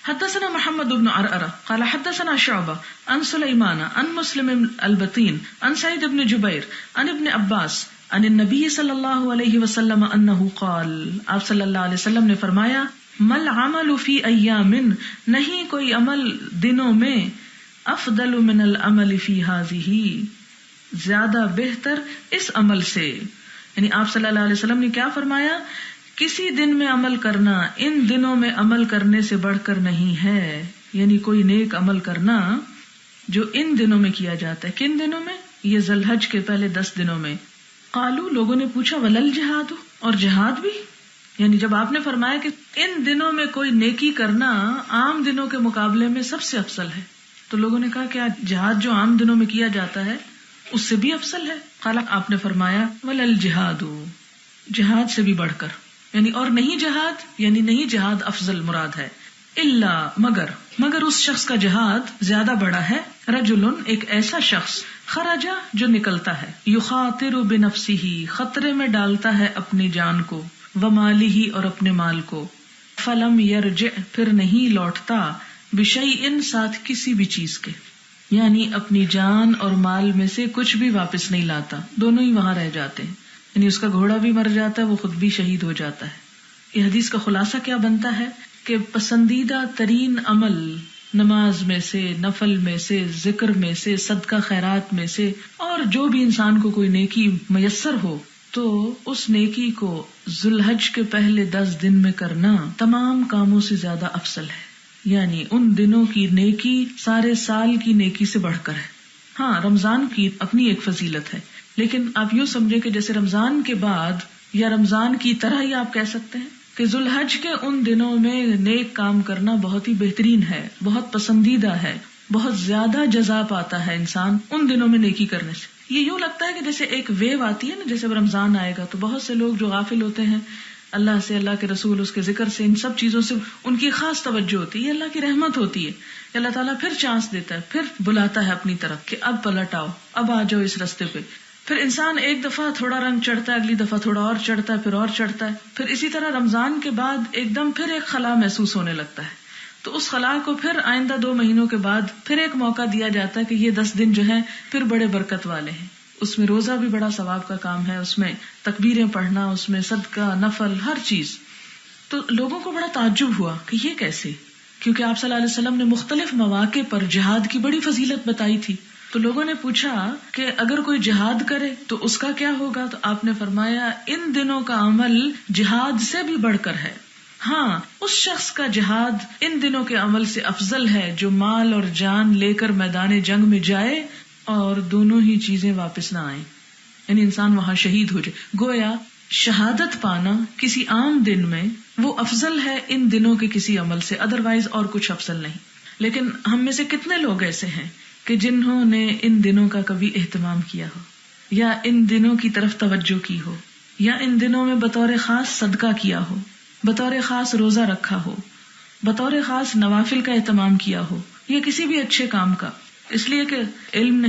حدثنا محمد بن عرعرة قال حدثنا شعبة عن سليمان عن مسلم البطين عن سعيد بن جبير عن ابن عباس عن النبي صلی اللہ علیہ وسلم انہ قال، آپ صلی اللہ علیہ وسلم نے فرمایا، مل عمل فی ایام، نہیں کوئی عمل دنوں میں، افضل من العمل فی ہذہ، زیادہ بہتر اس عمل سے. یعنی آپ صلی اللہ علیہ وسلم نے کیا فرمایا؟ کسی دن میں عمل کرنا ان دنوں میں عمل کرنے سے بڑھ کر نہیں ہے. یعنی کوئی نیک عمل کرنا جو ان دنوں میں کیا جاتا ہے. کن دنوں میں؟ یہ ذی الحج کے پہلے 10 دنوں میں. قالو، لوگوں نے پوچھا، ولل جہاد، اور جہاد بھی؟ یعنی جب آپ نے فرمایا کہ ان دنوں میں کوئی نیکی کرنا عام دنوں کے مقابلے میں سب سے افضل ہے، تو لوگوں نے کہا کیا جہاد جو عام دنوں میں کیا جاتا ہے اس سے بھی افضل ہے؟ قال، آپ نے فرمایا ولل جہاد، جہاد سے بھی بڑھ کر. یعنی اور نہیں جہاد، یعنی نہیں جہاد افضل مراد ہے. الا، مگر اس شخص کا جہاد زیادہ بڑا ہے. رجل، ایک ایسا شخص، خرجا، جو نکلتا ہے، یخاطر بنفسہ، خطرے میں ڈالتا ہے اپنی جان کو، ومالہ، اور اپنے مال کو، فلم یرجع، پھر نہیں لوٹتا، بشیء، ساتھ کسی بھی چیز کے. یعنی اپنی جان اور مال میں سے کچھ بھی واپس نہیں لاتا، دونوں ہی وہاں رہ جاتے ہیں. یعنی اس کا گھوڑا بھی مر جاتا ہے، وہ خود بھی شہید ہو جاتا ہے. یہ حدیث کا خلاصہ کیا بنتا ہے کہ پسندیدہ ترین عمل نماز میں سے، نفل میں سے، ذکر میں سے، صدقہ خیرات میں سے، اور جو بھی انسان کو کوئی نیکی میسر ہو تو اس نیکی کو ذی الحج کے پہلے 10 دن میں کرنا تمام کاموں سے زیادہ افضل ہے. یعنی ان دنوں کی نیکی سارے سال کی نیکی سے بڑھ کر ہے. ہاں، رمضان کی اپنی ایک فضیلت ہے، لیکن آپ یوں سمجھیں کہ جیسے رمضان کے بعد یا رمضان کی طرح ہی آپ کہہ سکتے ہیں کہ ذی الحج کے ان دنوں میں نیک کام کرنا بہت ہی بہترین ہے، بہت پسندیدہ ہے، بہت زیادہ جزا پاتا ہے انسان ان دنوں میں نیکی کرنے سے. یہ یوں لگتا ہے کہ جیسے ایک ویو آتی ہے نا، جیسے رمضان آئے گا تو بہت سے لوگ جو غافل ہوتے ہیں اللہ سے، اللہ کے رسول، اس کے ذکر سے، ان سب چیزوں سے ان کی خاص توجہ ہوتی ہے. یہ اللہ کی رحمت ہوتی ہے کہ اللہ تعالیٰ پھر چانس دیتا ہے، پھر بلاتا ہے اپنی طرف کہ اب پلٹ آؤ، اب آ جاؤ اس رستے پہ. پھر انسان ایک دفعہ تھوڑا رنگ چڑھتا ہے، اگلی دفعہ تھوڑا اور چڑھتا ہے، پھر اور چڑھتا ہے. پھر اسی طرح رمضان کے بعد ایک دم پھر ایک خلا محسوس ہونے لگتا ہے، تو اس خلا کو پھر آئندہ 2 مہینوں کے بعد پھر ایک موقع دیا جاتا ہے کہ یہ 10 دن جو ہیں پھر بڑے برکت والے ہیں. اس میں روزہ بھی بڑا ثواب کا کام ہے، اس میں تکبیریں پڑھنا، اس میں صدقہ، نفل، ہر چیز. تو لوگوں کو بڑا تعجب ہوا کہ یہ کیسے، کیونکہ آپ صلی اللہ علیہ وسلم نے مختلف مواقع پر جہاد کی بڑی فضیلت بتائی تھی. تو لوگوں نے پوچھا کہ اگر کوئی جہاد کرے تو اس کا کیا ہوگا؟ تو آپ نے فرمایا ان دنوں کا عمل جہاد سے بھی بڑھ کر ہے. ہاں، اس شخص کا جہاد ان دنوں کے عمل سے افضل ہے جو مال اور جان لے کر میدان جنگ میں جائے اور دونوں ہی چیزیں واپس نہ آئیں، یعنی انسان وہاں شہید ہو جائے. گویا شہادت پانا کسی عام دن میں وہ افضل ہے ان دنوں کے کسی عمل سے، ادروائز اور کچھ افضل نہیں. لیکن ہم میں سے کتنے لوگ ایسے ہیں کہ جنہوں نے ان دنوں کا کبھی اہتمام کیا ہو، یا ان دنوں کی طرف توجہ کی ہو، یا ان دنوں میں بطور خاص صدقہ کیا ہو، بطور خاص روزہ رکھا ہو، بطور خاص نوافل کا اہتمام کیا ہو، یا کسی بھی اچھے کام کا. اس لیے کہ علم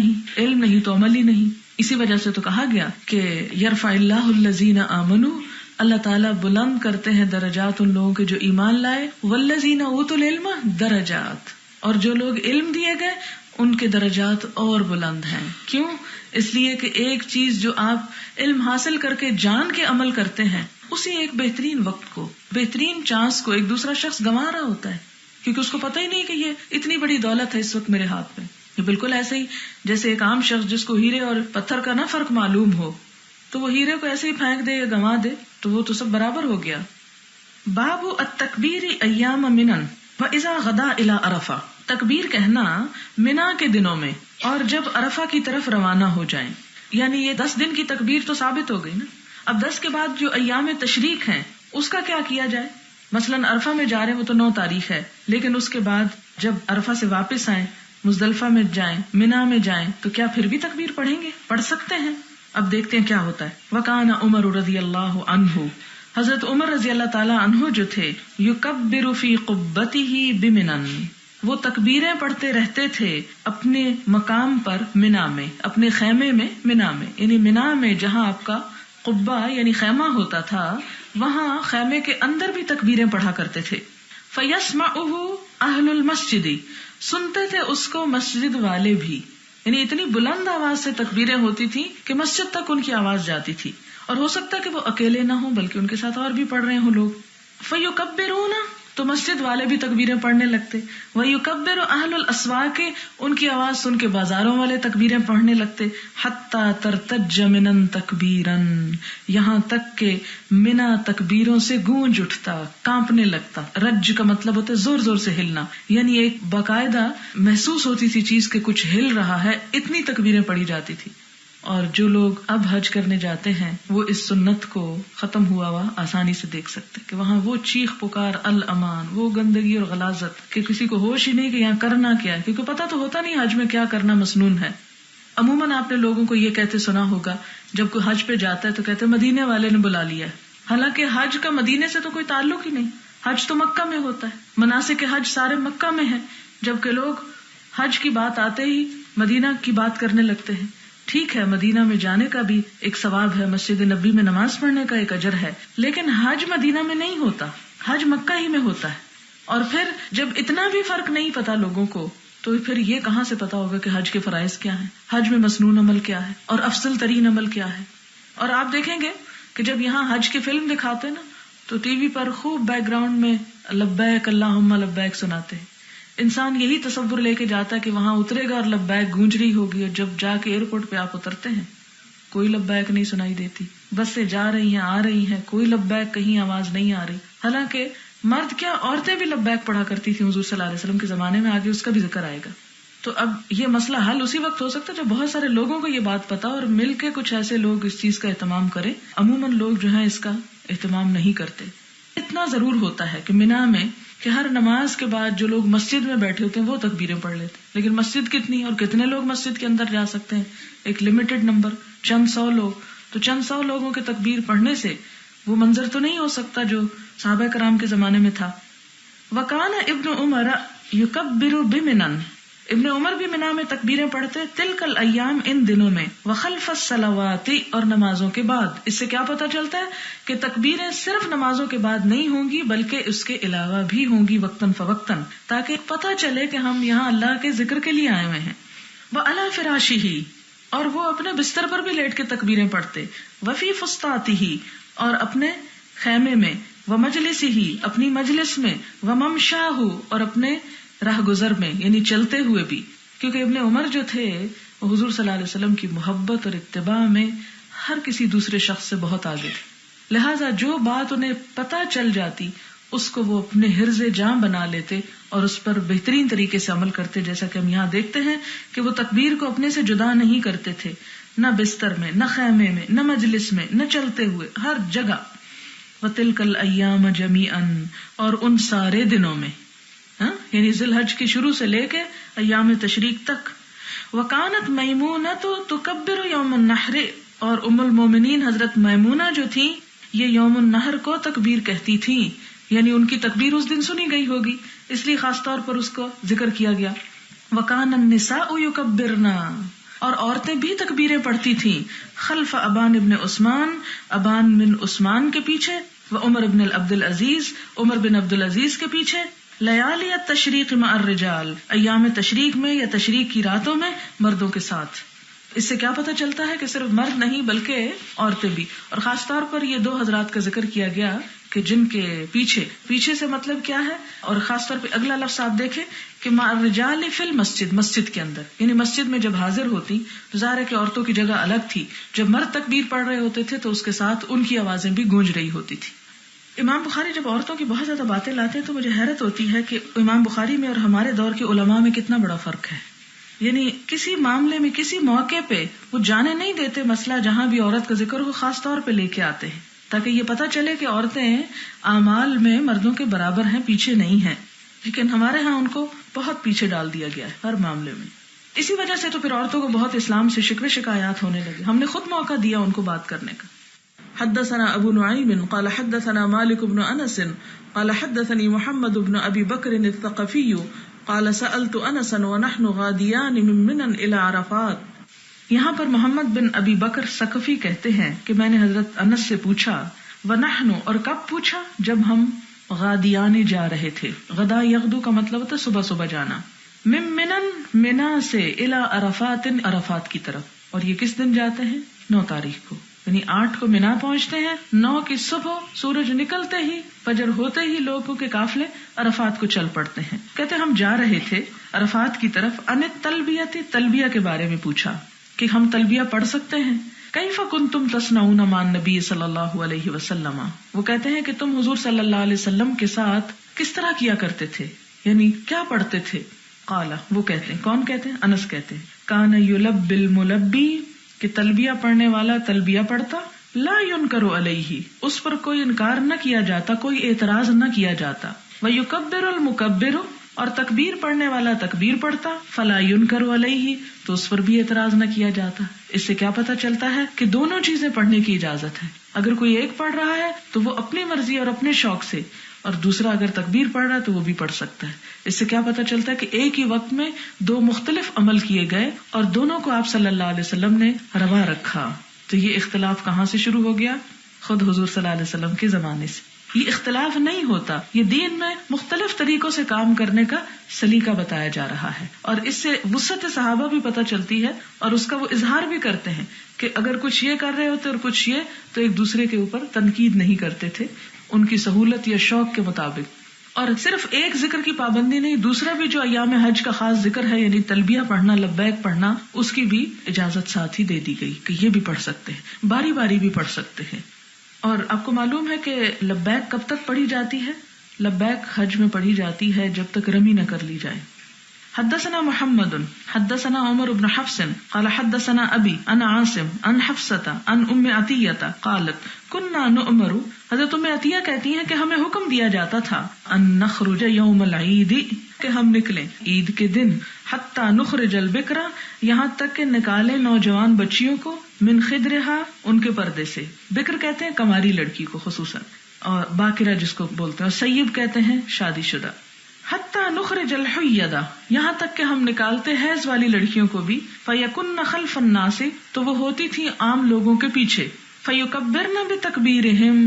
نہیں تو عمل ہی نہیں. اسی وجہ سے تو کہا گیا کہ یرفع اللہ الذین آمنوا، اللہ تعالیٰ بلند کرتے ہیں درجات ان لوگوں کے جو ایمان لائے، والذین اوتوا العلم درجات، اور جو لوگ علم دیے گئے ان کے درجات اور بلند ہیں. کیوں؟ اس لیے کہ ایک چیز جو آپ علم حاصل کر کے جان کے عمل کرتے ہیں، اسی ایک بہترین وقت کو، بہترین چانس کو ایک دوسرا شخص گنوا رہا ہوتا ہے، کیونکہ اس کو پتہ ہی نہیں کہ یہ اتنی بڑی دولت ہے اس وقت میرے ہاتھ میں. یہ بالکل ایسے ہی جیسے ایک عام شخص جس کو ہیرے اور پتھر کا نہ فرق معلوم ہو، تو وہ ہیرے کو ایسے ہی پھینک دے یا گنوا دے تو وہ تو سب برابر ہو گیا. باب التکبیر ایام منن واذا غدا الی عرفہ، تکبیر کہنا منا کے دنوں میں اور جب عرفہ کی طرف روانہ ہو جائیں. یعنی یہ 10 دن کی تکبیر تو ثابت ہو گئی نا. اب 10 کے بعد جو ایام تشریق ہیں اس کا کیا کیا جائے؟ مثلاً عرفہ میں جا رہے ہیں، وہ تو 9 تاریخ ہے، لیکن اس کے بعد جب عرفہ سے واپس آئیں، مزدلفہ میں جائیں، منا میں جائیں، تو کیا پھر بھی تکبیر پڑھیں گے؟ پڑھ سکتے ہیں. اب دیکھتے ہیں کیا ہوتا ہے. وکان عمر رضی اللہ عنہ، حضرت عمر رضی اللہ تعالی عنہ جو تھے، یکبر فی قبتہ بمنن، وہ تکبیریں پڑھتے رہتے تھے اپنے مقام پر منا میں، اپنے خیمے میں منا میں. یعنی منا میں جہاں آپ کا قبہ یعنی خیمہ ہوتا تھا، وہاں خیمے کے اندر بھی تکبیریں پڑھا کرتے تھے. فَيَسْمَعُهُ أَهْلُ الْمَسْجِدِ، سنتے تھے اس کو مسجد والے بھی، یعنی اتنی بلند آواز سے تکبیریں ہوتی تھی کہ مسجد تک ان کی آواز جاتی تھی، اور ہو سکتا ہے کہ وہ اکیلے نہ ہوں بلکہ ان کے ساتھ اور بھی پڑھ رہے ہوں لوگ. فَيُكَبِّرُونَ، تو مسجد والے بھی تکبیریں پڑھنے لگتے. وَيُكَبِّرُ أَهْلُ الْأَسْوَاقِ، ان کی آواز سن کے بازاروں والے تکبیریں پڑھنے لگتے. حَتَّى تَرْتَجَّ مِنًا تَكْبِيرًا، یہاں تک کہ منا تکبیروں سے گونج اٹھتا، کانپنے لگتا. رج کا مطلب ہوتا ہے زور زور سے ہلنا، یعنی ایک باقاعدہ محسوس ہوتی تھی چیز کہ کچھ ہل رہا ہے، اتنی تکبیریں پڑھی جاتی تھی. اور جو لوگ اب حج کرنے جاتے ہیں وہ اس سنت کو ختم ہوا ہوا آسانی سے دیکھ سکتے کہ وہاں وہ چیخ پکار الامان، وہ گندگی اور غلاظت کہ کسی کو ہوش ہی نہیں کہ یہاں کرنا کیا ہے، کیونکہ پتہ تو ہوتا نہیں حج میں کیا کرنا مسنون ہے. عموماً آپ نے لوگوں کو یہ کہتے سنا ہوگا جب کوئی حج پہ جاتا ہے تو کہتے مدینے والے نے بلا لیا ہے، حالانکہ حج کا مدینے سے تو کوئی تعلق ہی نہیں. حج تو مکہ میں ہوتا ہے، مناسک حج سارے مکہ میں ہیں، جبکہ لوگ حج کی بات آتے ہی مدینہ کی بات کرنے لگتے ہیں. ٹھیک ہے، مدینہ میں جانے کا بھی ایک ثواب ہے، مسجد نبی میں نماز پڑھنے کا ایک اجر ہے، لیکن حج مدینہ میں نہیں ہوتا، حج مکہ ہی میں ہوتا ہے. اور پھر جب اتنا بھی فرق نہیں پتا لوگوں کو تو پھر یہ کہاں سے پتا ہوگا کہ حج کے فرائض کیا ہیں، حج میں مسنون عمل کیا ہے اور افضل ترین عمل کیا ہے. اور آپ دیکھیں گے کہ جب یہاں حج کی فلم دکھاتے نا تو ٹی وی پر خوب بیک گراؤنڈ میں لبیک اللہم لبیک سناتے ہیں. انسان یہی تصور لے کے جاتا ہے کہ وہاں اترے گا اور لبیک گونج رہی ہوگی، اور جب جا کے ایئرپورٹ پہ آپ اترتے ہیں کوئی لبیک نہیں سنائی دیتی. بسیں جا رہی ہیں، آ رہی ہیں، کوئی لبیک کہیں آواز نہیں آ رہی. حالانکہ مرد کیا عورتیں بھی لبیک پڑھا کرتی تھی حضور صلی اللہ علیہ وسلم کے زمانے میں، آگے اس کا بھی ذکر آئے گا. تو اب یہ مسئلہ حل اسی وقت ہو سکتا ہے جب بہت سارے لوگوں کو یہ بات پتا اور مل کے کچھ ایسے لوگ اس چیز کا اہتمام کریں. عموماً لوگ جو ہیں اس کا اہتمام نہیں کرتے. اتنا ضرور ہوتا ہے کہ مینا میں کہ ہر نماز کے بعد جو لوگ مسجد میں بیٹھے ہوتے ہیں وہ تکبیریں پڑھ لیتے ہیں، لیکن مسجد کتنی اور کتنے لوگ مسجد کے اندر جا سکتے ہیں؟ ایک لمیٹڈ نمبر، چند سو لوگ. تو چند سو لوگوں کے تکبیر پڑھنے سے وہ منظر تو نہیں ہو سکتا جو صحابہ کرام کے زمانے میں تھا. وَكَانَ ابن عمر يُكَبِّرُ بِمِنَن، ابن عمر بھی منا میں تکبیریں پڑھتے تلک الایام، ان دنوں میں، وخلف الصلوات، اور نمازوں کے بعد. اس سے کیا پتہ چلتا ہے کہ تکبیریں صرف نمازوں کے بعد نہیں ہوں گی بلکہ اس کے علاوہ بھی ہوں گی وقتاً فوقتاً، تاکہ پتہ چلے کہ ہم یہاں اللہ کے ذکر کے لیے آئے ہوئے ہیں. وعلی فراشہ، اور وہ اپنے بستر پر بھی لیٹ کے تکبیریں پڑھتے. وفی فسطاطہ، اور اپنے خیمے میں. ومجلسہ، اپنی مجلس میں. وممشاہ، اور اپنے راہ گزر میں، یعنی چلتے ہوئے بھی. کیونکہ ابن عمر جو تھے وہ حضور صلی اللہ علیہ وسلم کی محبت اور اتباع میں ہر کسی دوسرے شخص سے بہت آگے تھے، لہٰذا جو بات انہیں پتہ چل جاتی اس کو وہ اپنے حرز جاں بنا لیتے اور اس پر بہترین طریقے سے عمل کرتے. جیسا کہ ہم یہاں دیکھتے ہیں کہ وہ تکبیر کو اپنے سے جدا نہیں کرتے تھے، نہ بستر میں، نہ خیمے میں، نہ مجلس میں، نہ چلتے ہوئے، ہر جگہ. وَتِلْكَ الْأَيَّامَ جَمِيعًا، اور ان سارے دنوں میں، یعنی ذی الحج کی شروع سے لے کے ایام تشریق تک. وَكَانَتْ مَيْمُونَةُ تُكَبِّرُ يَوْمَ النَّحْرِ، اور ام المومنین حضرت میمونہ جو تھیں یہ یوم النحر کو تکبیر کہتی تھیں، یعنی ان کی تکبیر اس دن سنی گئی ہوگی اس لیے خاص طور پر اس کو ذکر کیا گیا. وَكَانَ النِّسَاءُ يُكَبِّرْنَا، اور عورتیں بھی تکبیریں پڑھتی تھیں. خلف ابان ابن عثمان، ابان بن عثمان کے پیچھے. وعمر بن عبد العزیز، عمر بن عبد العزیز کے پیچھے. لیالی التشریق مع الرجال، ایام تشریق میں یا تشریق کی راتوں میں مردوں کے ساتھ. اس سے کیا پتہ چلتا ہے کہ صرف مرد نہیں بلکہ عورتیں بھی. اور خاص طور پر یہ دو حضرات کا ذکر کیا گیا کہ جن کے پیچھے سے مطلب کیا ہے، اور خاص طور پہ اگلا لفظ آپ دیکھیں کہ مع الرجال فی المسجد، مسجد کے اندر، یعنی مسجد میں جب حاضر ہوتی تو ظاہر ہے کہ عورتوں کی جگہ الگ تھی. جب مرد تکبیر پڑھ رہے ہوتے تھے تو اس کے ساتھ ان کی آوازیں بھی گونج رہی ہوتی تھی. امام بخاری جب عورتوں کی بہت زیادہ باتیں لاتے ہیں تو مجھے حیرت ہوتی ہے کہ امام بخاری میں اور ہمارے دور کے علماء میں کتنا بڑا فرق ہے. یعنی کسی معاملے میں کسی موقع پہ وہ جانے نہیں دیتے مسئلہ جہاں بھی عورت کا ذکر ہو، خاص طور پہ لے کے آتے ہیں تاکہ یہ پتہ چلے کہ عورتیں اعمال میں مردوں کے برابر ہیں، پیچھے نہیں ہیں. لیکن ہمارے ہاں ان کو بہت پیچھے ڈال دیا گیا ہے ہر معاملے میں. اسی وجہ سے تو پھر عورتوں کو بہت اسلام سے شکوے شکایات ہونے لگے. ہم نے خود موقع دیا ان کو بات کرنے کا. حدثنا ابو نعیم قال حدثنا مالک بن انس قال حدثني محمد بن ابي بکر الثقفی قال سألت انسا ونحن غادیان من منى الى عرفات. یہاں پر محمد بن ابی بکر ثقفی کہتے ہیں کہ میں نے حضرت انس سے پوچھا، ونحن، اور کب پوچھا؟ جب ہم غادیان جا رہے تھے. غدا یغدو کا مطلب ہوتا ہے صبح صبح جانا. من منن منا سے الی عرفات عرفات کی طرف. اور یہ کس دن جاتے ہیں؟ 9 تاریخ کو، یعنی 8 کو منا پہنچتے ہیں. 9 کی صبح سورج نکلتے ہی، فجر ہوتے ہی لوگوں کے قافلے عرفات کو چل پڑتے ہیں. کہتے ہم جا رہے تھے عرفات کی طرف. ان التلبیہ، تلبیہ کے بارے میں پوچھا کہ ہم تلبیہ پڑھ سکتے ہیں. کیف کنتم تصنعون مع النبی صلی اللہ علیہ وسلم. وہ کہتے ہیں کہ تم حضور صلی اللہ علیہ وسلم کے ساتھ کس طرح کیا کرتے تھے، یعنی کیا پڑھتے تھے. قال، وہ کہتے ہیں، کون کہتے ہیں؟ انس کہتے ہیں، کان یلبی الملبی، کہ تلبیہ پڑھنے والا تلبیہ پڑھتا. لا ينکر علیہ، اس پر کوئی انکار نہ کیا جاتا، کوئی اعتراض نہ کیا جاتا. ویکبر المکبر، اور تکبیر پڑھنے والا تکبیر پڑھتا. فلا ينکر علیہ، تو اس پر بھی اعتراض نہ کیا جاتا. اس سے کیا پتہ چلتا ہے کہ دونوں چیزیں پڑھنے کی اجازت ہے. اگر کوئی ایک پڑھ رہا ہے تو وہ اپنی مرضی اور اپنے شوق سے، اور دوسرا اگر تکبیر پڑھ رہا ہے تو وہ بھی پڑھ سکتا ہے. اس سے کیا پتہ چلتا ہے کہ ایک ہی وقت میں 2 مختلف عمل کیے گئے اور دونوں کو آپ صلی اللہ علیہ وسلم نے روا رکھا. تو یہ اختلاف کہاں سے شروع ہو گیا؟ خود حضور صلی اللہ علیہ وسلم کے زمانے سے. یہ اختلاف نہیں ہوتا، یہ دین میں مختلف طریقوں سے کام کرنے کا سلیقہ بتایا جا رہا ہے. اور اس سے وسعت صحابہ بھی پتہ چلتی ہے، اور اس کا وہ اظہار بھی کرتے ہیں کہ اگر کچھ یہ کر رہے ہوتے اور کچھ یہ، تو ایک دوسرے کے اوپر تنقید نہیں کرتے تھے ان کی سہولت یا شوق کے مطابق. اور صرف ایک ذکر کی پابندی نہیں، دوسرا بھی جو ایام حج کا خاص ذکر ہے، یعنی تلبیہ پڑھنا، لبیک پڑھنا، اس کی بھی اجازت ساتھ ہی دے دی گئی کہ یہ بھی پڑھ سکتے ہیں، باری باری بھی پڑھ سکتے ہیں. اور آپ کو معلوم ہے کہ لبیک کب تک پڑھی جاتی ہے؟ لبیک حج میں پڑھی جاتی ہے جب تک رمی نہ کر لی جائے. حدثنا محمد حدثنا عمر بن حفص قال حدثنا ابي عن عاصم عن حفصة عن ام عطية قالت كنا نؤمر، حضرت ام عطیہ کہتی ہیں کہ ہمیں حکم دیا جاتا تھا ان نخرج یوم العید، کہ ہم نکلیں عید کے دن، حتی نخرج البکر، یہاں تک کہ نکالیں نوجوان بچیوں کو، من خدرها، ان کے پردے سے. بکر کہتے ہیں کماری لڑکی کو خصوصاً، اور باکرہ جس کو بولتے ہیں، اور سیب کہتے ہیں شادی شدہ. حتی نخرج الحیدہ، یہاں تک کہ ہم نکالتے حیض والی لڑکیوں کو بھی. فیکن خلف الناس، تو وہ ہوتی تھی عام لوگوں کے پیچھے. فیکبرن بتکبیرہم،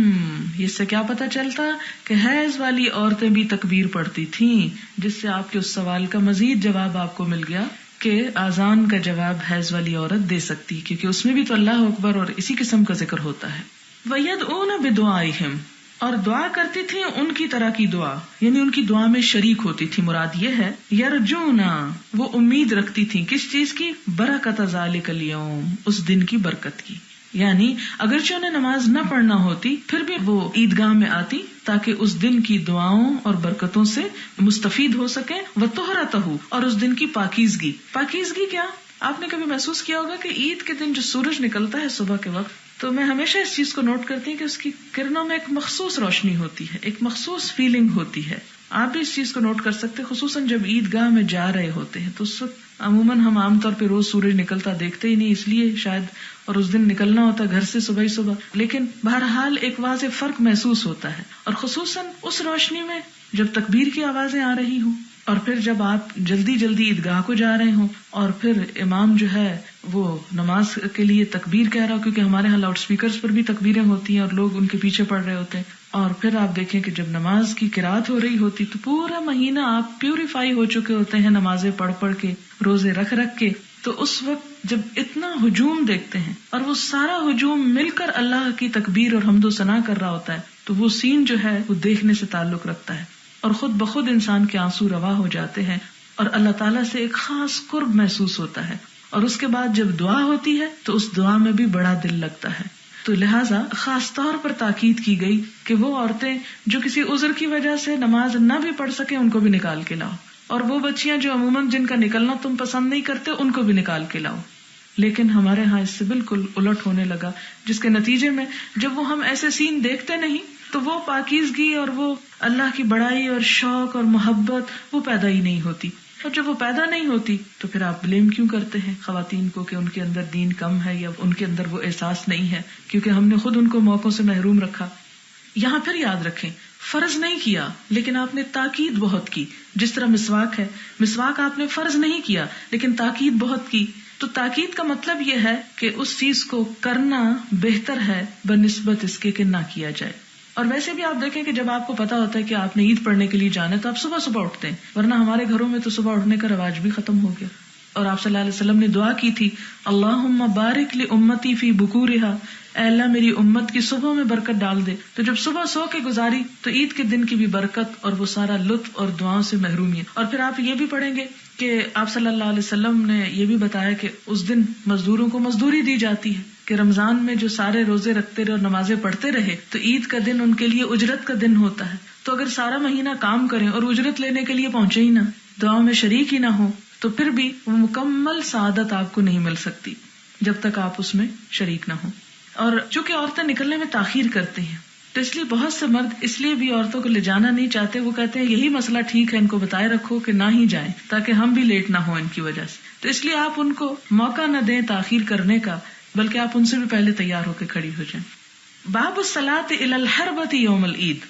اس سے کیا پتہ چلتا کہ حیض والی عورتیں بھی تکبیر پڑھتی تھیں، جس سے آپ کے اس سوال کا مزید جواب آپ کو مل گیا کہ آذان کا جواب حیض والی عورت دے سکتی، کیونکہ اس میں بھی تو اللہ اکبر اور اسی قسم کا ذکر ہوتا ہے. وَيَدْعُونَ بِدُعَائِهِمْ، اور دعا کرتی تھی ان کی طرح کی دعا، یعنی ان کی دعا میں شریک ہوتی تھی. مراد یہ ہے یرجونا، وہ امید رکھتی تھی کس چیز کی؟ برکت ذالک الیوم، اس دن کی برکت کی. یعنی اگرچہ انہیں نماز نہ پڑھنا ہوتی پھر بھی وہ عیدگاہ میں آتی تاکہ اس دن کی دعاؤں اور برکتوں سے مستفید ہو سکے. وطہرتہ، اور اس دن کی پاکیزگی. پاکیزگی کیا؟ آپ نے کبھی محسوس کیا ہوگا کہ عید کے دن جو سورج نکلتا ہے صبح کے وقت، تو میں ہمیشہ اس چیز کو نوٹ کرتی ہوں کہ اس کی کرنوں میں ایک مخصوص روشنی ہوتی ہے، ایک مخصوص فیلنگ ہوتی ہے. آپ بھی اس چیز کو نوٹ کر سکتے، خصوصاً جب عیدگاہ میں جا رہے ہوتے ہیں تو اس وقت عموماً ہم عام طور پہ روز سورج نکلتا دیکھتے ہی نہیں، اس لیے شاید، اور اس دن نکلنا ہوتا گھر سے صبح ہی صبح، لیکن بہرحال ایک واضح فرق محسوس ہوتا ہے. اور خصوصاً اس روشنی میں جب تکبیر کی آوازیں آ رہی ہوں، اور پھر جب آپ جلدی جلدی عیدگاہ کو جا رہے ہوں، اور پھر امام جو ہے وہ نماز کے لیے تکبیر کہہ رہا ہو، کیونکہ ہمارے ہاں لاؤڈ سپیکرز پر بھی تکبیریں ہوتی ہیں اور لوگ ان کے پیچھے پڑھ رہے ہوتے ہیں. اور پھر آپ دیکھیں کہ جب نماز کی قرات ہو رہی ہوتی تو پورا مہینہ آپ پیوریفائی ہو چکے ہوتے ہیں نمازیں پڑھ پڑھ کے، روزے رکھ رکھ کے. تو اس وقت جب اتنا ہجوم دیکھتے ہیں اور وہ سارا ہجوم مل کر اللہ کی تکبیر اور حمد و ثنا کر رہا ہوتا ہے، تو وہ سین جو ہے وہ دیکھنے سے تعلق رکھتا ہے، اور خود بخود انسان کے آنسو روا ہو جاتے ہیں اور اللہ تعالیٰ سے ایک خاص قرب محسوس ہوتا ہے. اور اس کے بعد جب دعا ہوتی ہے تو اس دعا میں بھی بڑا دل لگتا ہے. تو لہٰذا خاص طور پر تاکید کی گئی کہ وہ عورتیں جو کسی عذر کی وجہ سے نماز نہ بھی پڑھ سکیں ان کو بھی نکال کے لاؤ، اور وہ بچیاں جو عموماً جن کا نکلنا تم پسند نہیں کرتے ان کو بھی نکال کے لاؤ. لیکن ہمارے ہاں اس سے بالکل الٹ ہونے لگا، جس کے نتیجے میں جب وہ ہم ایسے سین دیکھتے نہیں تو وہ پاکیزگی اور وہ اللہ کی بڑائی اور شوق اور محبت وہ پیدا ہی نہیں ہوتی. اور جب وہ پیدا نہیں ہوتی تو پھر آپ بلیم کیوں کرتے ہیں خواتین کو کہ ان کے اندر دین کم ہے یا ان کے اندر وہ احساس نہیں ہے؟ کیونکہ ہم نے خود ان کو موقعوں سے محروم رکھا. یہاں پھر یاد رکھیں، فرض نہیں کیا لیکن آپ نے تاکید بہت کی. جس طرح مسواک ہے، مسواک آپ نے فرض نہیں کیا لیکن تاکید بہت کی. تو تاکید کا مطلب یہ ہے کہ اس چیز کو کرنا بہتر ہے بنسبت اس کے کہ نہ کیا جائے. اور ویسے بھی آپ دیکھیں کہ جب آپ کو پتا ہوتا ہے کہ آپ نے عید پڑھنے کے لیے جانا ہے تو آپ صبح صبح اٹھتے ہیں، ورنہ ہمارے گھروں میں تو صبح اٹھنے کا رواج بھی ختم ہو گیا. اور آپ صلی اللہ علیہ وسلم نے دعا کی تھی، اللہم بارک لامتی فی بکورہا، اے اللہ میری امت کی صبح میں برکت ڈال دے. تو جب صبح سو کے گزاری تو عید کے دن کی بھی برکت اور وہ سارا لطف اور دعاؤں سے محرومی. اور پھر آپ یہ بھی پڑھیں گے کہ آپ صلی اللہ علیہ وسلم نے یہ بھی بتایا کہ اس دن مزدوروں کو مزدوری دی جاتی ہے، کہ رمضان میں جو سارے روزے رکھتے رہے اور نمازیں پڑھتے رہے تو عید کا دن ان کے لیے اجرت کا دن ہوتا ہے. تو اگر سارا مہینہ کام کریں اور اجرت لینے کے لیے پہنچے ہی نہ، دعاؤں میں شریک ہی نہ ہو، تو پھر بھی وہ مکمل سعادت آپ کو نہیں مل سکتی جب تک آپ اس میں شریک نہ ہوں. اور چونکہ عورتیں نکلنے میں تاخیر کرتی ہیں تو اس لیے بہت سے مرد اس لیے بھی عورتوں کو لے جانا نہیں چاہتے. وہ کہتے ہیں یہی مسئلہ ٹھیک ہے، ان کو بتائے رکھو کہ نہ ہی جائیں تاکہ ہم بھی لیٹ نہ ہوں ان کی وجہ سے. تو اس لیے آپ ان کو موقع نہ دیں تاخیر کرنے کا، بلکہ آپ ان سے بھی پہلے تیار ہو کے کھڑی ہو جائیں. باب الصلاۃ الی الحربۃ یوم العید،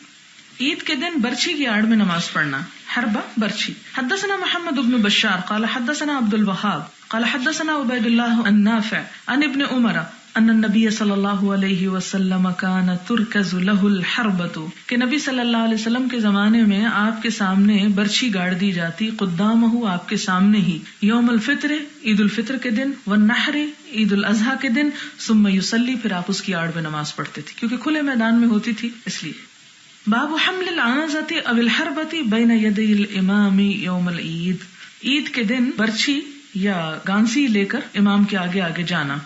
عید کے دن برچھی کی آڑ میں نماز پڑھنا. حربہ برچھی. حدثنا محمد بن بشار قال حدثنا عبد الوهاب قال حدثنا عبید اللہ عن نافع عن ابن عمر ان النبی صلی اللہ علیہ وسلم کان ترکز له الحربۃ، کہ نبی صلی اللہ علیہ وسلم کے زمانے میں آپ کے سامنے برچھی گاڑ دی جاتی، قدامہ آپ کے سامنے ہی، یوم الفطر عید الفطر کے دن، والنحر عید الاضحیٰ کے دن، ثم یصلی پھر آپ اس کی آڑ میں نماز پڑھتے تھے کیونکہ کھلے میدان میں ہوتی تھی اس لیے. باب حمل العنزۃ او الحربۃ بین یدی الامام یوم العید، عید کے دن برچھی یا گانسی لے کر امام کے آگے آگے جانا.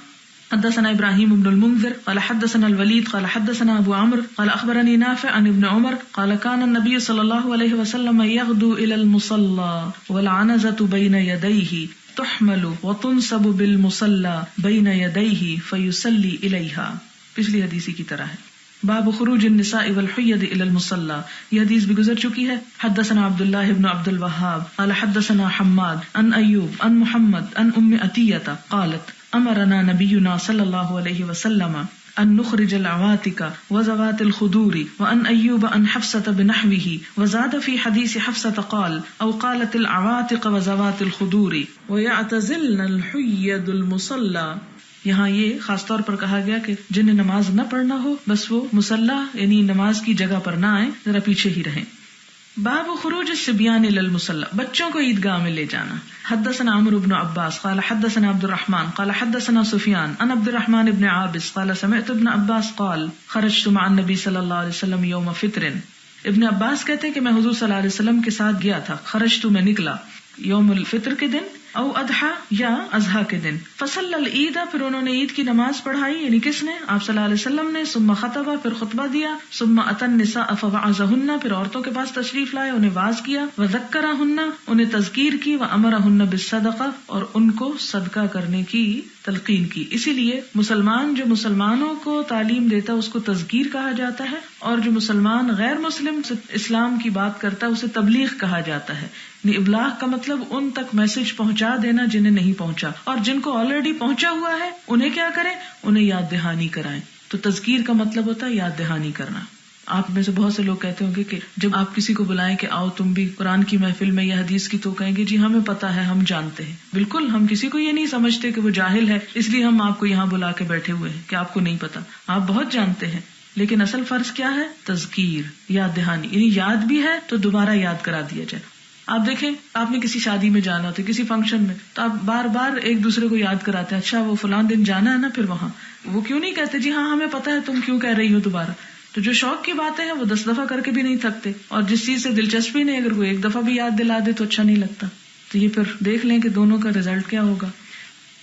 حدثنا ابراہیم بن المنذر قال حدثنا الولید قال حدثنا ابو عمرو قال اخبرني نافع عن ابن عمر قال كان النبي صلى الله عليه وسلم يغدو الى المصلى والعنزة بين يديه تحمل وتنصب بالمصلى بين يديه فيصلي اليها. پچھلی حدیث کی طرح ہے. باب خروج النساء والحید الى المصلى، یہ حدیث بھی گزر چکی ہے. حدثنا عبد الله بن عبد الوهاب قال حدثنا حماد عن ایوب عن محمد عن ام عطیہ قالت امرنا نبینا صلی اللہ علیہ وسلم ان نخرج العواتق وذوات الخدور وان ایوب عن حفصة بنحوه وزاد في حدیث حفصة قال او قالت العواتق وذوات الخدور ويعتزلن الحید المصلى. یہاں یہ خاص طور پر کہا گیا کہ جنہیں نماز نہ پڑھنا ہو بس وہ مصلی یعنی نماز کی جگہ پر نہ آئیں، ذرا پیچھے ہی رہیں. باب خروج الصبیان الی المصلی، بچوں کو عیدگاہ میں لے جانا. حدثنا عمرو بن عباس قال حدثنا عبد الرحمن قال حدثنا سفیان عن عبد الرحمن بن عابس قال سمعت ابن عباس قال خرجت مع النبي صلی اللہ علیہ وسلم یوم فطر. ابن عباس کہتے ہیں کہ میں حضور صلی اللہ علیہ وسلم کے ساتھ گیا تھا. خرجت میں نکلا، یوم الفطر کے دن او اضحیٰ یا اضحیٰ کے دن. فصلی العید، پھر انہوں نے عید کی نماز پڑھائی، یعنی کس نے؟ آپ صلی اللہ علیہ وسلم نے. ثم خطب، پھر خطبہ دیا. ثم اتى النساء فوعظهن، پھر عورتوں کے پاس تشریف لائے، انہیں واعظ کیا. وذکرہن، انہیں تذکیر کی. وامرہن بالصدقہ، اور ان کو صدقہ کرنے کی تلقین کی. اسی لیے مسلمان جو مسلمانوں کو تعلیم دیتا ہے اس کو تذکیر کہا جاتا ہے، اور جو مسلمان غیر مسلم سے اسلام کی بات کرتا ہے اسے تبلیغ کہا جاتا ہے. ابلاغ کا مطلب ان تک میسج پہنچا دینا جنہیں نہیں پہنچا، اور جن کو آلریڈی پہنچا ہوا ہے انہیں کیا کریں؟ انہیں یاد دہانی کرائیں. تو تذکیر کا مطلب ہوتا ہے یاد دہانی کرنا. آپ میں سے بہت سے لوگ کہتے ہوں گے کہ جب آپ کسی کو بلائیں کہ آؤ تم بھی قرآن کی محفل میں یا حدیث کی، تو کہیں گے جی ہمیں پتا ہے، ہم جانتے ہیں. بالکل، ہم کسی کو یہ نہیں سمجھتے کہ وہ جاہل ہے اس لیے ہم آپ کو یہاں بلا کے بیٹھے ہوئے ہیں کہ آپ کو نہیں پتا. آپ بہت جانتے ہیں، لیکن اصل فرض کیا ہے؟ تذکیر، یاد دہانی. یعنی یاد بھی ہے تو دوبارہ یاد کرا دیا جائے. آپ دیکھیں، آپ نے کسی شادی میں جانا ہوتا ہے، کسی فنکشن میں، تو آپ بار بار ایک دوسرے کو یاد کراتے ہیں، اچھا وہ فلان دن جانا ہے نا، پھر وہاں. وہ کیوں نہیں کہتے جی ہاں ہمیں پتا ہے، تم کیوں کہہ رہی ہو دوبارہ؟ تو جو شوق کی باتیں ہیں وہ 10 دفعہ کر کے بھی نہیں تھکتے، اور جس چیز سے دلچسپی نہیں، اگر کوئی ایک دفعہ بھی یاد دلا دے تو اچھا نہیں لگتا. تو یہ پھر دیکھ لیں کہ دونوں کا رزلٹ کیا ہوگا.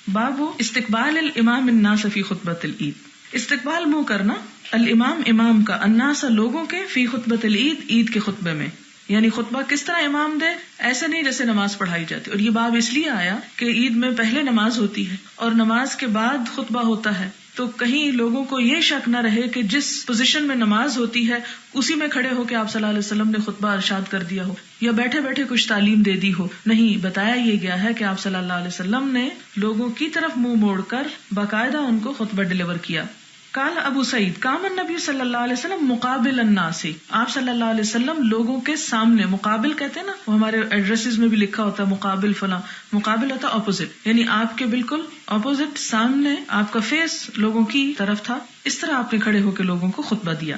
باب استقبال الامام الناس فی خطبۃ العید، استقبال منہ کرنا الامام امام کا، الناس لوگوں کے، فی خطبۃ العید عید کے خطبے میں. یعنی خطبہ کس طرح امام دے، ایسے نہیں جیسے نماز پڑھائی جاتی. اور یہ باب اس لیے آیا کہ عید میں پہلے نماز ہوتی ہے اور نماز کے بعد خطبہ ہوتا ہے، تو کہیں لوگوں کو یہ شک نہ رہے کہ جس پوزیشن میں نماز ہوتی ہے اسی میں کھڑے ہو کے آپ صلی اللہ علیہ وسلم نے خطبہ ارشاد کر دیا ہو یا بیٹھے بیٹھے کچھ تعلیم دے دی ہو. نہیں، بتایا یہ گیا ہے کہ آپ صلی اللہ علیہ وسلم نے لوگوں کی طرف منہ موڑ کر باقاعدہ ان کو خطبہ ڈلیور کیا. قال ابو سعید قام النبی صلی اللہ علیہ وسلم مقابل الناس، آپ صلی اللہ علیہ وسلم لوگوں کے سامنے، مقابل کہتے ہیں نا، وہ ہمارے ایڈریسز میں بھی لکھا ہوتا ہے مقابل فلاں، مقابل ہوتا ہے اپوزٹ، یعنی آپ کے بالکل اپوزٹ سامنے، آپ کا فیس لوگوں کی طرف تھا. اس طرح آپ نے کھڑے ہو کے لوگوں کو خطبہ دیا.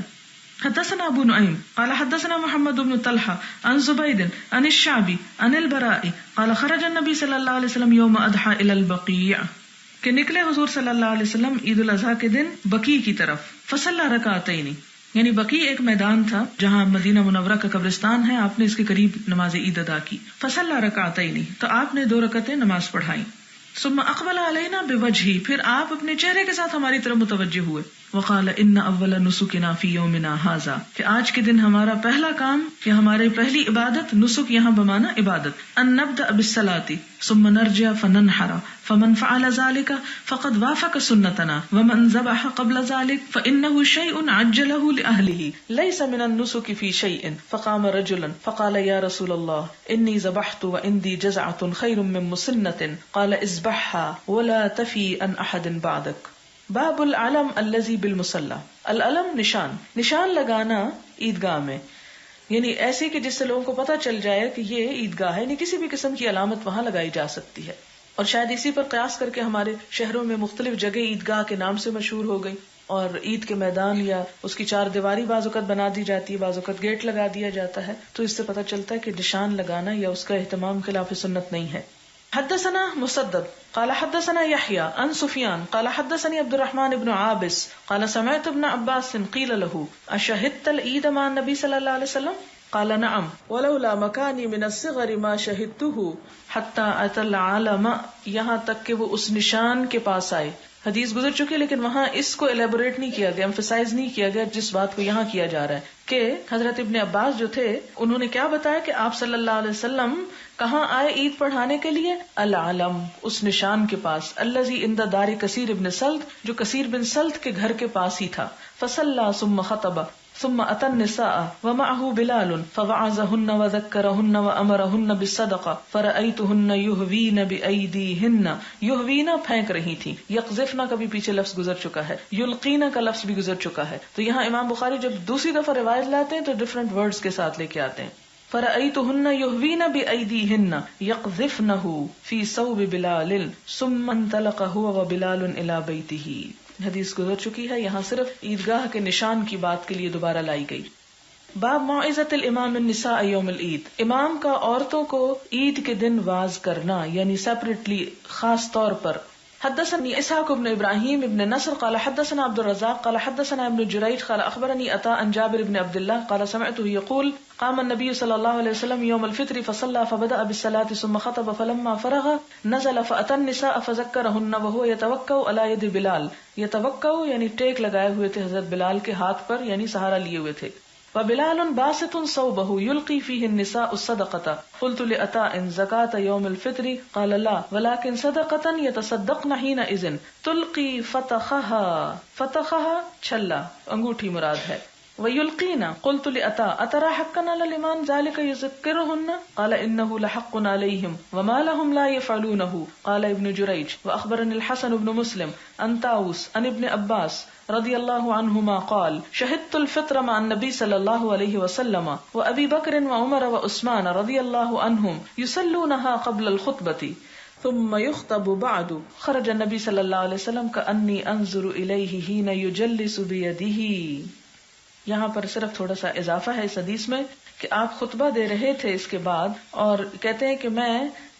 حدثنا ابو نعيم قال حدثنا محمد بن طلحة عن زبيد عن الشعبي عن البراء قال خرج النبي صلی اللہ علیہ وسلم یوم اضحى الى البقيع، کہ نکلے حضور صلی اللہ علیہ وسلم عید الاضحیٰ کے دن بقیع کی طرف. فصلى رکعتین، یعنی بقیع ایک میدان تھا جہاں مدینہ منورہ کا قبرستان ہے، آپ نے اس کے قریب نماز عید ادا کی. فصلى رکعتین، تو آپ نے 2 رکعتیں نماز پڑھائیں. ثم اقبل علینا بوجہی، پھر آپ اپنے چہرے کے ساتھ ہماری طرف متوجہ ہوئے. وقال ان اول نسکنا فی یومنا ھذا، کہ آج کے دن ہمارا پہلا کام یا ہماری پہلی عبادت، نسک یہاں بمانا عبادت، ان نبدأ بالصلاۃ ثم نرجع فننحر فمن فعل ذلك فقد وافق سنتنا ومن ذبح قبل ذلك فانه شيء عجله لاهله ليس من النسك في شيء. فقام رجل فقال يا رسول الله اني ذبحت وعندي جزعة خير من مسنة، قال اذبحها ولا تفي عن احد بعدك. باب العلم الذي بالمصلى. العلم نشان لگانا عیدگاہ میں، یعنی ایسے کہ جس سے لوگوں کو پتہ چل جائے کہ یہ عیدگاہ ہے، یعنی کسی بھی قسم کی علامت وہاں لگائی جا سکتی ہے. اور شاید اسی پر قیاس کر کے ہمارے شہروں میں مختلف جگہ عیدگاہ کے نام سے مشہور ہو گئی، اور عید کے میدان یا اس کی 4 دیواری بعض اوقات بنا دی جاتی ہے، بعض اوقات گیٹ لگا دیا جاتا ہے. تو اس سے پتہ چلتا ہے کہ نشان لگانا یا اس کا اہتمام خلاف سنت نہیں ہے. حدثنا مسدد قال حدثنا يحيى عن سفيان قال حدثني عبد الرحمن بن عابس قال سمعت ابن عباس قيل له أشهدت العيد مع النبي صلى الله عليه وسلم قال نعم ولولا مكاني من الصغر ما شهدته حتى أتى العلم، یہاں تک کہ وہ اس نشان کے پاس آئے. حدیث گزر چکی لیکن وہاں اس کو ایلیبوریٹ نہیں کیا گیا، ایمفسائز نہیں کیا گیا جس بات کو یہاں کیا جا رہا ہے کہ حضرت ابن عباس جو تھے انہوں نے کیا بتایا کہ آپ صلی اللہ علیہ وسلم کہاں آئے عید پڑھانے کے لیے؟ العلم، اس نشان کے پاس، الذی عند دار کثیر بن سلط، جو کثیر بن سلط کے گھر کے پاس ہی تھا. فصلى ثم خطب ثم اتى النساء ومعه بلال فوعظهن وذكرهن وامرهن بالصدقه فرأيتهن يهوين بايديهن، يهوين پھینک رہی تھی، يقذفن کا بھی پیچھے لفظ گزر چکا ہے، يلقين کا لفظ بھی گزر چکا ہے. تو یہاں امام بخاری جب دوسری دفعہ روایت لاتے ہیں تو ڈفرنٹ ورڈز کے ساتھ لے کے آتے ہیں. فرأيتهن يهوين بأيديهن يقذفنه في ثوب بلال ثم انطلق هو وبلال إلى بيته. حدیث گزر چکی ہے، یہاں صرف عیدگاہ کے نشان کی بات کے لیے دوبارہ لائی گئی. باب موعظۃ الامام النساء یوم العید، امام کا عورتوں کو عید کے دن واعظ کرنا، یعنی سیپریٹلی خاص طور پر. حدثني اسحاق بن ابراہیم ابن نصر قال حدثنا عبد الرزاق قال حدثنا ابن جريج قال اخبرني عطاء عن جابر بن عبد الله قال سمعته يقول قام النبي صلى الله عليه وسلم يوم الفطر فصلى فبدأ بالصلاة ثم خطب فلما فرغ نزل فأتى النساء فذكرهن وهو يتوكأ على يد بلال. يتوكأ یعنی ٹیک لگائے ہوئے تھے حضرت بلال کے ہاتھ پر، یعنی سہارا لیے ہوئے تھے. وبلال باسط صوبه يلقي فيه النساء الصدقة. قلت لعطاء زكاة يوم الفطر قال لا ولكن صدقة يتصدقن حينئذ تلقي فتخها چھلا، انگوٹھی مراد ہے. ويلقين قلت لعطاء أترى حقا على الإمام ذلك يذكرهن قال إنه لحق عليهم وما لهم لا يفعلونه. قال ابن جريج وأخبرني الحسن بن مسلم عن طاووس عن ابن عباس رضی اللہ عنہما قال شہدت الفطر مع النبی صلی اللہ علیہ وسلم وابی بکر وعمر وعثمان رضی اللہ عنہم یصلونها قبل الخطبۃ ثم يخطب بعد. خرج النبی صلی اللہ علیہ وسلم کأنی انظر الیہ حین یجلس بیدہ. یہاں پر صرف تھوڑا سا اضافہ ہے اس حدیث میں کہ آپ خطبہ دے رہے تھے اس کے بعد، اور کہتے ہیں کہ میں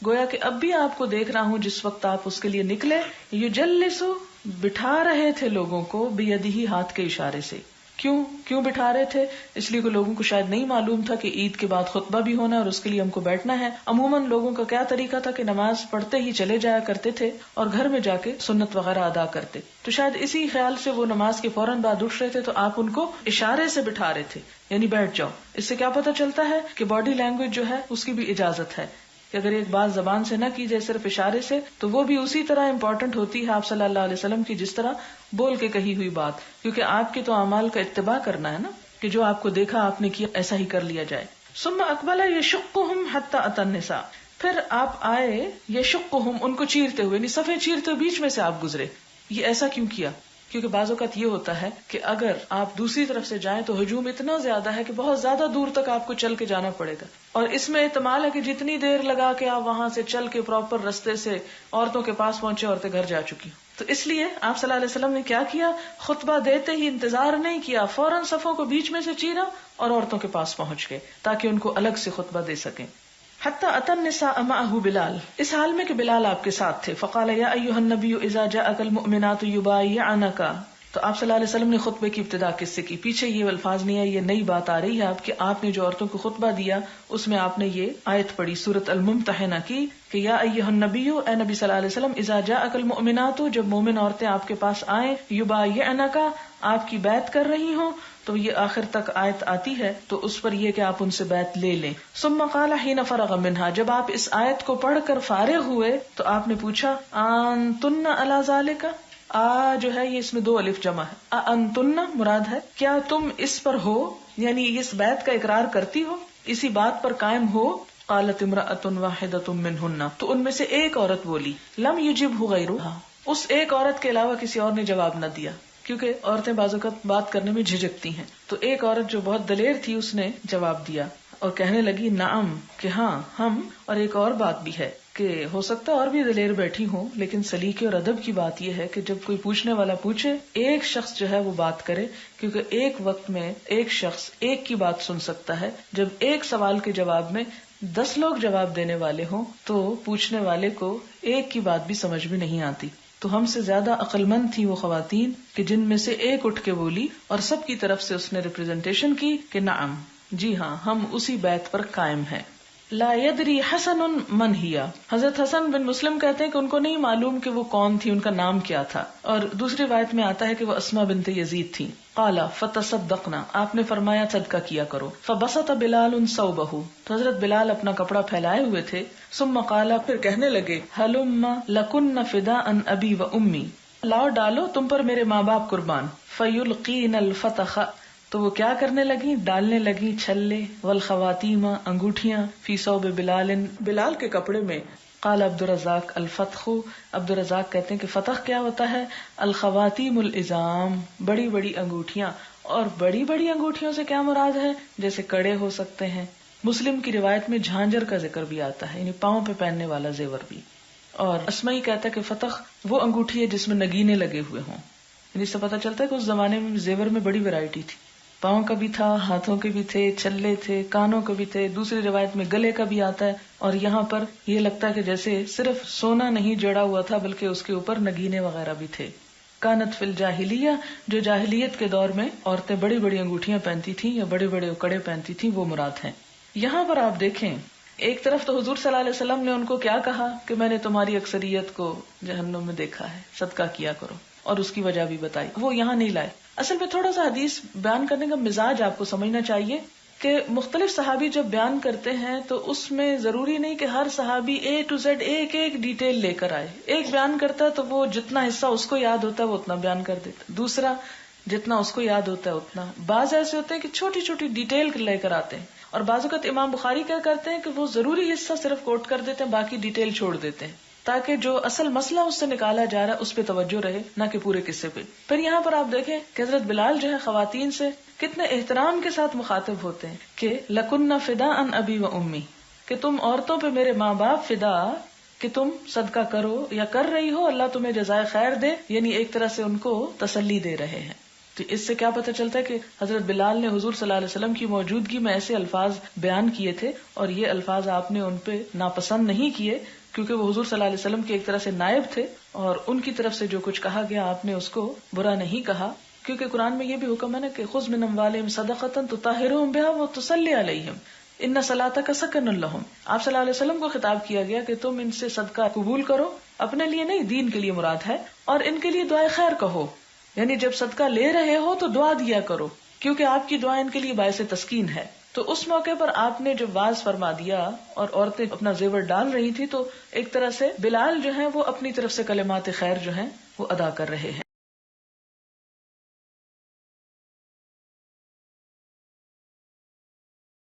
گویا کہ اب بھی آپ کو دیکھ رہا ہوں جس وقت آپ اس کے لیے نکلے. یجلسو بٹھا رہے تھے لوگوں کو، بیدہی ہاتھ کے اشارے سے. کیوں بٹھا رہے تھے؟ اس لیے کہ لوگوں کو شاید نہیں معلوم تھا کہ عید کے بعد خطبہ بھی ہونا ہے اور اس کے لیے ہم کو بیٹھنا ہے. عموماً لوگوں کا کیا طریقہ تھا کہ نماز پڑھتے ہی چلے جایا کرتے تھے اور گھر میں جا کے سنت وغیرہ ادا کرتے. تو شاید اسی خیال سے وہ نماز کے فوراً بعد اٹھ رہے تھے تو آپ ان کو اشارے سے بٹھا رہے تھے، یعنی بیٹھ جاؤ. اس سے کیا پتہ چلتا ہے کہ باڈی لینگویج جو ہے اس کی بھی اجازت ہے کہ اگر ایک بات زبان سے نہ کی جائے صرف اشارے سے تو وہ بھی اسی طرح امپورٹنٹ ہوتی ہے آپ صلی اللہ علیہ وسلم کی جس طرح بول کے کہی ہوئی بات، کیونکہ آپ کے تو اعمال کا اتباع کرنا ہے نا، کہ جو آپ کو دیکھا آپ نے کیا ایسا ہی کر لیا جائے. ثم اقبل یشقہم حتی اتی النساء، پھر آپ آئے یشقہم ان کو چیرتے ہوئے، یعنی صفیں چیرتے ہوئے بیچ میں سے آپ گزرے. یہ ایسا کیوں کیا؟ کیونکہ بعض اوقات یہ ہوتا ہے کہ اگر آپ دوسری طرف سے جائیں تو ہجوم اتنا زیادہ ہے کہ بہت زیادہ دور تک آپ کو چل کے جانا پڑے گا، اور اس میں احتمال ہے کہ جتنی دیر لگا کے آپ وہاں سے چل کے پراپر رستے سے عورتوں کے پاس پہنچے، عورتیں گھر جا چکی. تو اس لیے آپ صلی اللہ علیہ وسلم نے کیا کیا، خطبہ دیتے ہی انتظار نہیں کیا، فوراً صفوں کو بیچ میں سے چیرا اور عورتوں کے پاس پہنچ گئے تاکہ ان کو الگ سے خطبہ دے سکیں. حتی اتى النساء معه بلال، اس حال میں کہ بلال آپ کے ساتھ تھے. فقال یا ایھا النبی اذا جاءك المؤمنات يبايعنك، تو آپ صلی اللہ علیہ وسلم نے خطبے کی ابتدا کس سے کی؟ پیچھے یہ الفاظ نہیں ہے، یہ نئی بات آ رہی ہے آپ کہ آپ نے جو عورتوں کو خطبہ دیا اس میں آپ نے یہ آیت پڑھی سورۃ الممتحنہ کی کہ یا ایھا النبی، اے نبی صلی اللہ علیہ وسلم، اذا جاءک المؤمنات، جب مومن عورتیں آپ کے پاس آئیں، یبایعنک، آپ کی بیعت کر رہی ہوں، تو یہ آخر تک آیت آتی ہے تو اس پر یہ کہ آپ ان سے بیعت لے لیں. ثم قال حين فرغ منها، جب آپ اس آیت کو پڑھ کر فارغ ہوئے تو آپ نے پوچھا انتن علی ذالک، جو ہے یہ اس میں 2 الف جمع ہے، انتن مراد ہے کیا تم اس پر ہو، یعنی اس بیعت کا اقرار کرتی ہو، اسی بات پر قائم ہو. قالت امرأۃ واحدۃ منہن، تو ان میں سے ایک عورت بولی، لم یجبہ غیرھا، اس ایک عورت کے علاوہ کسی اور نے جواب نہ دیا، کیونکہ عورتیں بعض اوقات بات کرنے میں جھجکتی ہیں. تو ایک عورت جو بہت دلیر تھی اس نے جواب دیا اور کہنے لگی نعم، کہ ہاں ہم، اور ایک اور بات بھی ہے کہ ہو سکتا ہے اور بھی دلیر بیٹھی ہوں، لیکن سلیقے اور ادب کی بات یہ ہے کہ جب کوئی پوچھنے والا پوچھے، ایک شخص جو ہے وہ بات کرے، کیونکہ ایک وقت میں ایک شخص ایک کی بات سن سکتا ہے. جب ایک سوال کے جواب میں 10 لوگ جواب دینے والے ہوں تو پوچھنے والے کو ایک کی بات بھی سمجھ میں نہیں آتی. تو ہم سے زیادہ عقل مند تھی وہ خواتین کہ جن میں سے ایک اٹھ کے بولی اور سب کی طرف سے اس نے ریپرزینٹیشن کی کہ نعم، جی ہاں، ہم اسی بیعت پر قائم ہیں. لا يدری حسن من ہی، حضرت حسن بن مسلم کہتے ہیں کہ ان کو نہیں معلوم کہ وہ کون تھی، ان کا نام کیا تھا، اور دوسری روایت میں آتا ہے کہ وہ اسماء بنت یزید تھی. قال فتصدقنا، آپ نے فرمایا صدقہ کیا کرو. فبسط بلال ثوبہ، تو حضرت بلال اپنا کپڑا پھیلائے ہوئے تھے. ثم قال، پھر کہنے لگے، ہلم لکن فداء ابی و امی، لاؤ ڈالو تم پر میرے ماں باپ قربان. فیلقین الفتخ، تو وہ کیا کرنے لگی، ڈالنے لگی چھلے، والخواتیم، انگوٹھیاں، فی ثوب بلال، بلال کے کپڑے میں. قال عبد الرزاق الفتخ، عبد الرزاق کہتے ہیں کہ فتح کیا ہوتا ہے، الخواتیم الازام، بڑی بڑی انگوٹھیاں. اور بڑی بڑی انگوٹھیوں سے کیا مراد ہے، جیسے کڑے ہو سکتے ہیں. مسلم کی روایت میں جھانجر کا ذکر بھی آتا ہے، یعنی پاؤں پہ پہننے والا زیور بھی. اور اسمعی کہتا ہے کہ فتح وہ انگوٹھی ہے جس میں نگینے لگے ہوئے ہوں، یعنی اس سے پتہ چلتا ہے کہ اس زمانے میں زیور میں بڑی ویرائٹی تھی، پاؤں کا بھی تھا، ہاتھوں کے بھی تھے، چھلے تھے، کانوں کے بھی تھے. دوسری روایت میں گلے کا بھی آتا ہے. اور یہاں پر یہ لگتا ہے کہ جیسے صرف سونا نہیں جڑا ہوا تھا بلکہ اس کے اوپر نگینے وغیرہ بھی تھے. کانت فی الجاہلیہ، جو جاہلیت کے دور میں عورتیں بڑی بڑی انگوٹھیاں پہنتی تھیں یا بڑے بڑے کڑے پہنتی تھیں، وہ مراد ہیں. یہاں پر آپ دیکھیں، ایک طرف تو حضور صلی اللہ علیہ وسلم نے ان کو کیا کہا کہ میں نے تمہاری اکثریت کو جہنم میں دیکھا ہے، صدقہ کیا کرو، اور اس کی وجہ بھی بتائی، وہ یہاں نہیں لائے. اصل میں تھوڑا سا حدیث بیان کرنے کا مزاج آپ کو سمجھنا چاہیے کہ مختلف صحابی جب بیان کرتے ہیں تو اس میں ضروری نہیں کہ ہر صحابی A to Z ایک ایک ڈیٹیل لے کر آئے. ایک بیان کرتا ہے تو وہ جتنا حصہ اس کو یاد ہوتا ہے وہ اتنا بیان کر دیتا ہے، دوسرا جتنا اس کو یاد ہوتا ہے اتنا. بعض ایسے ہوتے ہیں کہ چھوٹی چھوٹی ڈیٹیل لے کر آتے ہیں، اور بعض اوقات امام بخاری کیا کرتے ہیں کہ وہ ضروری حصہ صرف کوٹ کر دیتے ہیں، باقی ڈیٹیل چھوڑ دیتے ہیں تاکہ جو اصل مسئلہ اس سے نکالا جا رہا ہے اس پہ توجہ رہے، نہ کہ پورے قصے پہ. پھر یہاں پر آپ دیکھیں کہ حضرت بلال جو ہے خواتین سے کتنے احترام کے ساتھ مخاطب ہوتے ہیں کہ لکن فداء ابی و امی، کہ تم عورتوں پہ میرے ماں باپ فدا، کہ تم صدقہ کرو یا کر رہی ہو، اللہ تمہیں جزائے خیر دے، یعنی ایک طرح سے ان کو تسلی دے رہے ہیں. تو اس سے کیا پتہ چلتا ہے کہ حضرت بلال نے حضور صلی اللہ علیہ وسلم کی موجودگی میں ایسے الفاظ بیان کیے تھے، اور یہ الفاظ آپ نے ان پہ ناپسند نہیں کیے، کیونکہ وہ حضور صلی اللہ علیہ وسلم کے ایک طرح سے نائب تھے، اور ان کی طرف سے جو کچھ کہا گیا آپ نے اس کو برا نہیں کہا. کیونکہ قرآن میں یہ بھی حکم ہے نا کہ خذ من اموالہم صدقۃ تطہرھم بہا وتصلی علیہم ان صلاتک سکن لہم. آپ صلی اللہ علیہ وسلم کو خطاب کیا گیا کہ تم ان سے صدقہ قبول کرو، اپنے لیے نہیں، دین کے لیے مراد ہے، اور ان کے لیے دعائے خیر کہو، یعنی جب صدقہ لے رہے ہو تو دعا دیا کرو، کیونکہ آپ کی دعا ان کے لیے باعث تسکین ہے. تو اس موقع پر آپ نے جب واز فرما دیا اور عورتیں اپنا زیور ڈال رہی تھی تو ایک طرح سے بلال جو ہیں وہ اپنی طرف سے کلمات خیر جو ہیں وہ ادا کر رہے ہیں.